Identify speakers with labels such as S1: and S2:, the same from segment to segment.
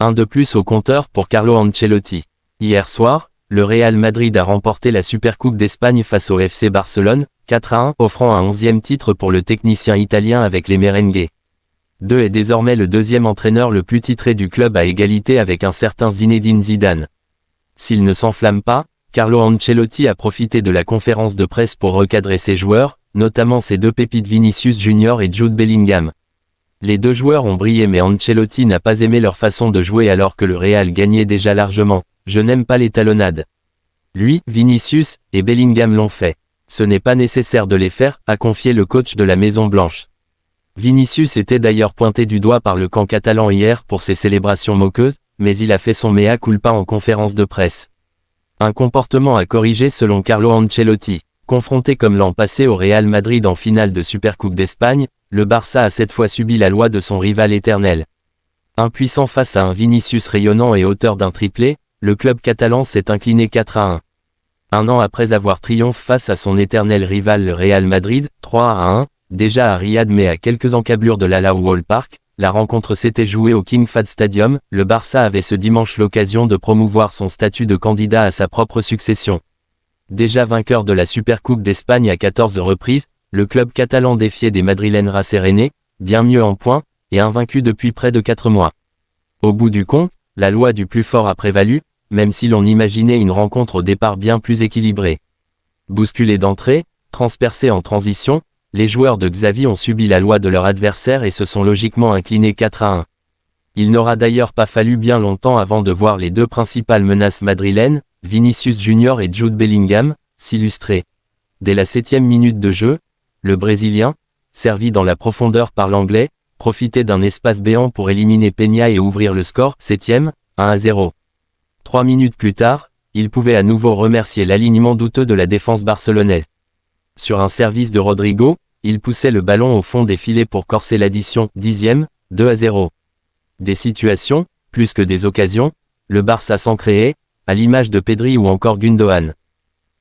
S1: Un de plus au compteur pour Carlo Ancelotti. Hier soir, le Real Madrid a remporté la Supercoupe d'Espagne face au FC Barcelone, 4-1, offrant un 11e titre pour le technicien italien avec les merengues. 2 est désormais le deuxième entraîneur le plus titré du club à égalité avec un certain Zinedine Zidane. S'il ne s'enflamme pas, Carlo Ancelotti a profité de la conférence de presse pour recadrer ses joueurs, notamment ses 2 pépites Vinicius Junior et Jude Bellingham. Les 2 joueurs ont brillé mais Ancelotti n'a pas aimé leur façon de jouer alors que le Real gagnait déjà largement. Je n'aime pas les talonnades. Lui, Vinicius, et Bellingham l'ont fait. Ce n'est pas nécessaire de les faire, a confié le coach de la Maison Blanche. Vinicius était d'ailleurs pointé du doigt par le camp catalan hier pour ses célébrations moqueuses, mais il a fait son mea culpa en conférence de presse. Un comportement à corriger selon Carlo Ancelotti. Confronté comme l'an passé au Real Madrid en finale de Supercoupe d'Espagne, le Barça a cette fois subi la loi de son rival éternel. Impuissant face à un Vinicius rayonnant et auteur d'un triplé, le club catalan s'est incliné 4-1. Un an après avoir triomphé face à son éternel rival le Real Madrid, 3-1, déjà à Riyad mais à quelques encablures de l'Al-Ahly Park, la rencontre s'était jouée au King Fahd Stadium, le Barça avait ce dimanche l'occasion de promouvoir son statut de candidat à sa propre succession. Déjà vainqueur de la Supercoupe d'Espagne à 14 reprises, le club catalan défiait des madrilènes rassérénés, bien mieux en points, et invaincu depuis près de 4 mois. Au bout du compte, la loi du plus fort a prévalu, même si l'on imaginait une rencontre au départ bien plus équilibrée. Bousculés d'entrée, transpercés en transition, les joueurs de Xavi ont subi la loi de leur adversaire et se sont logiquement inclinés 4-1. Il n'aura d'ailleurs pas fallu bien longtemps avant de voir les 2 principales menaces madrilènes, Vinicius Junior et Jude Bellingham, s'illustrer. Dès la 7e minute de jeu, le Brésilien, servi dans la profondeur par l'Anglais, profitait d'un espace béant pour éliminer Peña et ouvrir le score, 7e, 1-0. 3 minutes plus tard, il pouvait à nouveau remercier l'alignement douteux de la défense barcelonaise. Sur un service de Rodrigo, il poussait le ballon au fond des filets pour corser l'addition, 10e, 2-0. Des situations, plus que des occasions, le Barça s'en créait, à l'image de Pedri ou encore Gundogan.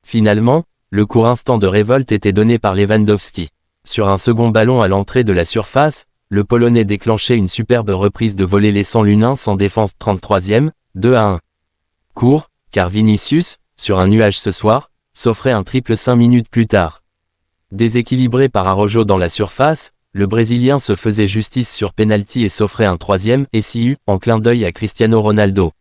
S1: Finalement, le court instant de révolte était donné par Lewandowski. Sur un second ballon à l'entrée de la surface, le Polonais déclenchait une superbe reprise de volée laissant l'Unin sans défense 33e, 2-1. Court, car Vinicius, sur un nuage ce soir, s'offrait un triple 5 minutes plus tard. Déséquilibré par Araujo dans la surface, le Brésilien se faisait justice sur penalty et s'offrait un 3e SIU, en clin d'œil à Cristiano Ronaldo.